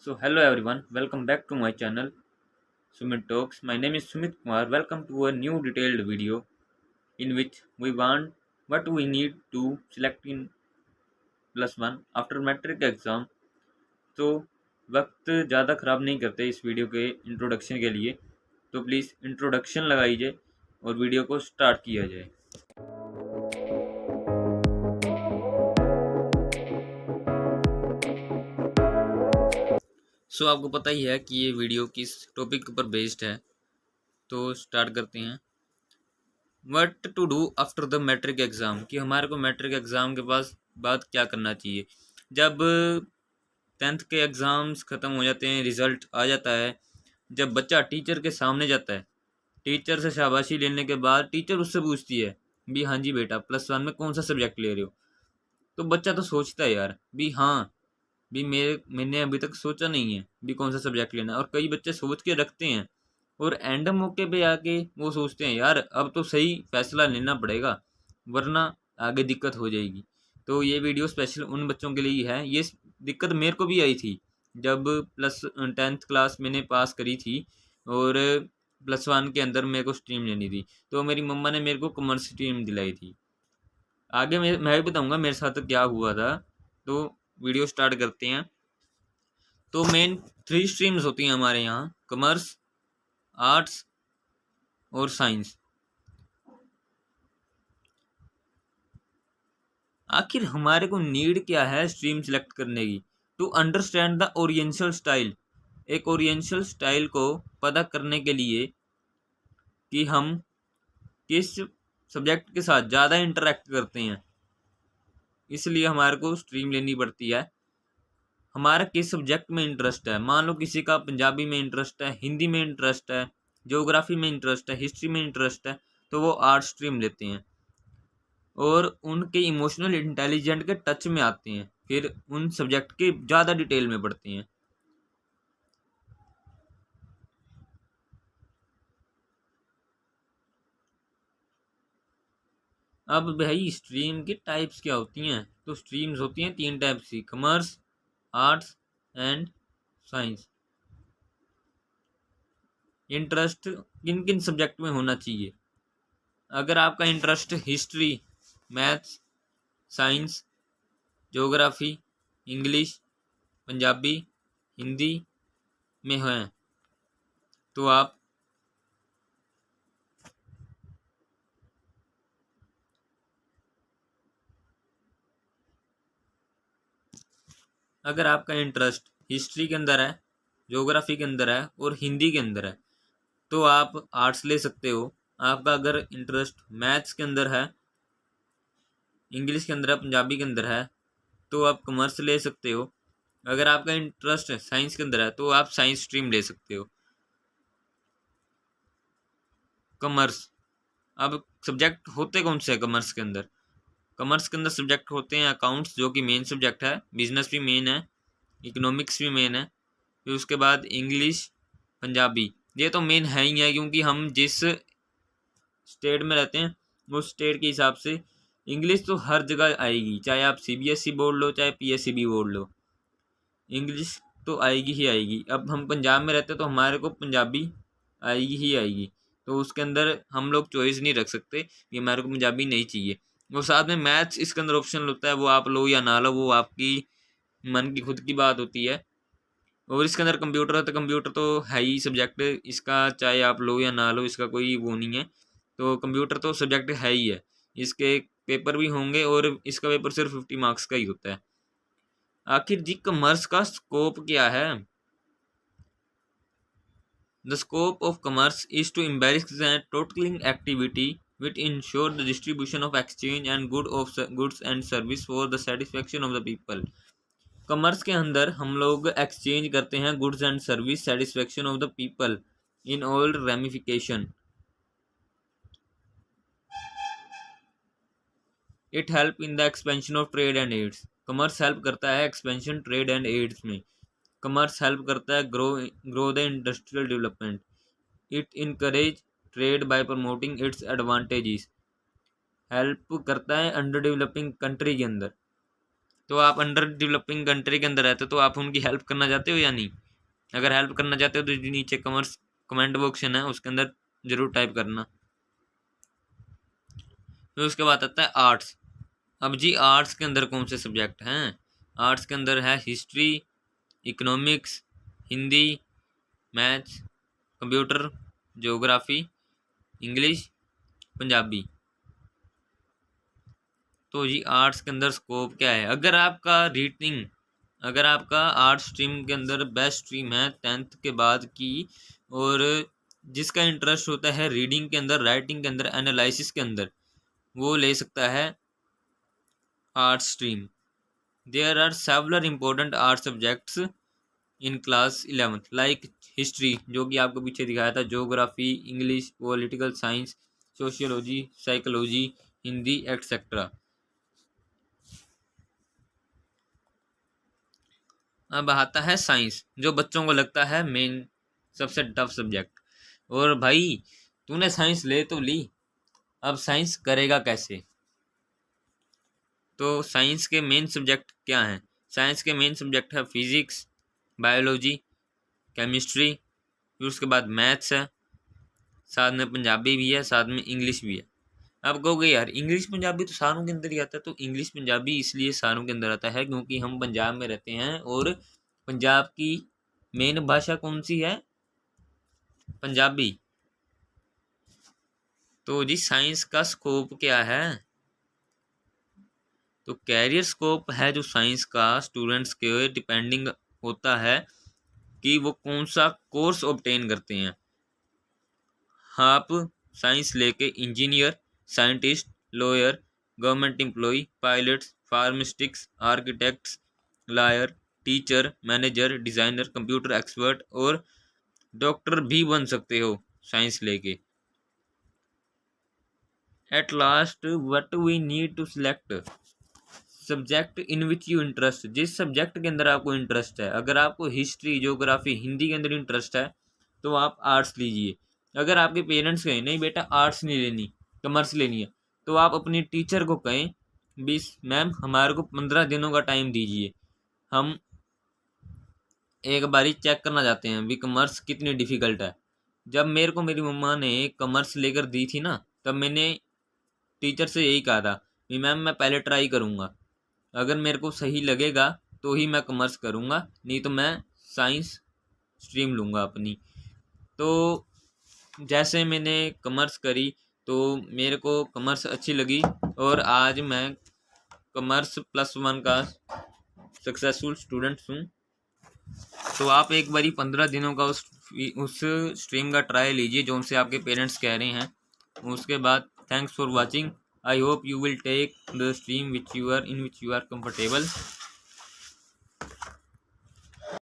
So hello everyone, welcome back to my channel Sumit Talks. My name is Sumit Kumar. Welcome to a new detailed video in which we want what we need to select in +1 after metric exam. तो वक्त ज़्यादा ख़राब नहीं करते इस video के introduction के लिए, तो प्लीज़ इंट्रोडक्शन लगाई जाए और वीडियो को स्टार्ट किया जाए। सो आपको पता ही है कि ये वीडियो किस टॉपिक पर बेस्ड है, तो स्टार्ट करते हैं। What to do after the matric exam, कि हमारे को मैट्रिक एग्ज़ाम के बाद क्या करना चाहिए। जब 10th के एग्ज़ाम्स ख़त्म हो जाते हैं, रिज़ल्ट आ जाता है, जब बच्चा टीचर के सामने जाता है, टीचर से शाबाशी लेने के बाद टीचर उससे पूछती है भी हाँ जी बेटा +1 में कौन सा सब्जेक्ट ले रहे हो। तो बच्चा तो सोचता है यार भी हाँ भी मैंने अभी तक सोचा नहीं है भी कौन सा सब्जेक्ट लेना है, और कई बच्चे सोच के रखते हैं और एंड मौके पे आके वो सोचते हैं यार अब तो सही फैसला लेना पड़ेगा वरना आगे दिक्कत हो जाएगी। तो ये वीडियो स्पेशल उन बच्चों के लिए है। ये दिक्कत मेरे को भी आई थी जब 10th क्लास मैंने पास करी थी और +1 के अंदर मेरे को स्ट्रीम लेनी थी, तो मेरी मम्मा ने मेरे को कॉमर्स स्ट्रीम दिलाई थी। आगे मैं भी बताऊँगा मेरे साथ क्या हुआ था, तो वीडियो स्टार्ट करते हैं। तो मेन 3 स्ट्रीम्स होती हैं हमारे यहाँ, कॉमर्स, आर्ट्स और साइंस। आखिर हमारे को नीड क्या है स्ट्रीम सेलेक्ट करने की? To understand the oriental style, एक ओरिएंटल स्टाइल को पता करने के लिए कि हम किस सब्जेक्ट के साथ ज़्यादा इंटरेक्ट करते हैं, इसलिए हमारे को स्ट्रीम लेनी पड़ती है। हमारा किस सब्जेक्ट में इंटरेस्ट है, मान लो किसी का पंजाबी में इंटरेस्ट है, हिंदी में इंटरेस्ट है, ज्योग्राफी में इंटरेस्ट है, हिस्ट्री में इंटरेस्ट है, तो वो आर्ट स्ट्रीम लेते हैं और उनके इमोशनल इंटेलिजेंट के टच में आते हैं, फिर उन सब्जेक्ट के ज़्यादा डिटेल में पढ़ते हैं। अब भाई स्ट्रीम की टाइप्स क्या होती हैं? तो स्ट्रीम्स होती हैं 3 टाइप्स की, commerce, arts and science. Interest किन किन सब्जेक्ट में होना चाहिए? अगर आपका interest history, maths, science, geography, English, Punjabi, Hindi में हैं, तो आप अगर आपका इंटरेस्ट हिस्ट्री के अंदर है, ज्योग्राफी के अंदर है और हिंदी के अंदर है, तो आप आर्ट्स ले सकते हो। आपका अगर इंटरेस्ट मैथ्स के अंदर है, इंग्लिश के अंदर है, पंजाबी के अंदर है, तो आप कॉमर्स ले सकते हो। अगर आपका इंटरेस्ट साइंस के अंदर है तो आप साइंस स्ट्रीम ले सकते हो। कॉमर्स, अब सब्जेक्ट होते कौन से हैं कॉमर्स के अंदर? कॉमर्स के अंदर सब्जेक्ट होते हैं अकाउंट्स, जो कि मेन सब्जेक्ट है, बिजनेस भी मेन है, इकोनॉमिक्स भी मेन है, फिर उसके बाद इंग्लिश, पंजाबी, ये तो मेन है ही है क्योंकि हम जिस स्टेट में रहते हैं उस स्टेट के हिसाब से इंग्लिश तो हर जगह आएगी, चाहे आप सीबीएसई बोर्ड लो चाहे पीएसईबी बोर्ड लो, इंग्लिश तो आएगी ही आएगी। अब हम पंजाब में रहते हैं तो हमारे को पंजाबी आएगी ही आएगी, तो उसके अंदर हम लोग चॉइस नहीं रख सकते कि हमारे को पंजाबी नहीं चाहिए। वो साथ में मैथ्स इसके अंदर ऑप्शन होता है, वो आप लो या ना लो, वो आपकी मन की खुद की बात होती है। और इसके अंदर कंप्यूटर है तो कंप्यूटर तो है ही सब्जेक्ट, इसका चाहे आप लो या ना लो इसका कोई वो नहीं है, तो कंप्यूटर तो सब्जेक्ट है ही है। इसके पेपर भी होंगे और इसका पेपर सिर्फ 50 मार्क्स का ही होता है। आखिर जी कॉमर्स का स्कोप क्या है? The scope of commerce is to embrace the totalling activity which ensure the distribution of exchange and goods and service for the satisfaction of the people। Commerce के अंदर हम लोग एक्सचेंज करते हैं goods and service, satisfaction of the people in all ramification. It help in the expansion of trade and aids, commerce help करता है expansion trade and aids में। Commerce help करता है grow the industrial development. It encourage trade by promoting its advantages, help करता है under developing country के अंदर। तो आप अंडर डेवलपिंग कंट्री के अंदर रहते हो तो आप उनकी हेल्प करना चाहते हो या नहीं? अगर हेल्प करना चाहते हो तो जो नीचे कमेंट बॉक्स है उसके अंदर जरूर टाइप करना। फिर उसके बाद आता है आर्ट्स। अब जी आर्ट्स के अंदर कौन से सब्जेक्ट हैं? आर्ट्स के अंदर है history, economics, Hindi, maths, computer, geography, English, Punjabi. तो जी आर्ट्स के अंदर स्कोप क्या है? अगर आपका आर्ट्स स्ट्रीम के अंदर बेस्ट स्ट्रीम है 10th के बाद की, और जिसका इंटरेस्ट होता है रीडिंग के अंदर, राइटिंग के अंदर, एनालिसिस के अंदर, वो ले सकता है arts stream. There are several important arts subjects in class 11th like history, जो कि आपको पीछे दिखाया था, geography, English, political science, sociology, psychology, Hindi etcetera. अब आता है साइंस, जो बच्चों को लगता है मेन सबसे टफ सब्जेक्ट। और भाई तूने साइंस ले तो ली, अब साइंस करेगा कैसे? तो साइंस के मेन सब्जेक्ट क्या हैं? साइंस के मेन सब्जेक्ट है फिजिक्स, बायोलॉजी, केमिस्ट्री, फिर उसके बाद मैथ्स है, साथ में पंजाबी भी है, साथ में इंग्लिश भी है। अब कहोगे यार इंग्लिश पंजाबी तो सारों के अंदर ही आता है। तो इंग्लिश पंजाबी इसलिए सारों के अंदर आता है क्योंकि हम पंजाब में रहते हैं, और पंजाब की मेन भाषा कौन सी है? पंजाबी। तो जी साइंस का स्कोप क्या है? तो कैरियर स्कोप है जो साइंस का स्टूडेंट्स के डिपेंडिंग होता है कि वो कौन सा कोर्स ऑब्टेन करते हैं। आप साइंस लेके engineer, scientist, lawyer, government employ, pilots, pharmacists, architects, lawyer, teacher, manager, designer, computer expert और डॉक्टर भी बन सकते हो साइंस लेके। At last what we need to select subject in which you interest. जिस सब्जेक्ट के अंदर आपको इंटरेस्ट है, अगर आपको हिस्ट्री, ज्योग्राफी, हिंदी के अंदर इंटरेस्ट है तो आप आर्ट्स लीजिए। अगर आपके पेरेंट्स कहें नहीं बेटा आर्ट्स नहीं लेनी, कॉमर्स लेनी है, तो आप अपनी टीचर को कहें 20 मैम हमारे को 15 दिनों का टाइम दीजिए, हम एक बारी चेक करना चाहते हैं भी कॉमर्स कितनी डिफ़िकल्ट है। जब मेरे को मेरी मम्मा ने कॉमर्स लेकर दी थी ना, तब मैंने टीचर से यही कहा था कि मैम मैं पहले ट्राई करूँगा, अगर मेरे को सही लगेगा तो ही मैं कॉमर्स करूँगा, नहीं तो मैं साइंस स्ट्रीम लूँगा अपनी। तो जैसे मैंने कॉमर्स करी तो मेरे को कॉमर्स अच्छी लगी, और आज मैं कॉमर्स +1 का सक्सेसफुल स्टूडेंट हूँ। तो आप एक बारी 15 दिनों का उस स्ट्रीम का ट्राई लीजिए जो उनसे आपके पेरेंट्स कह रहे हैं। उसके बाद thanks for watching. I hope you will take the stream which you are comfortable.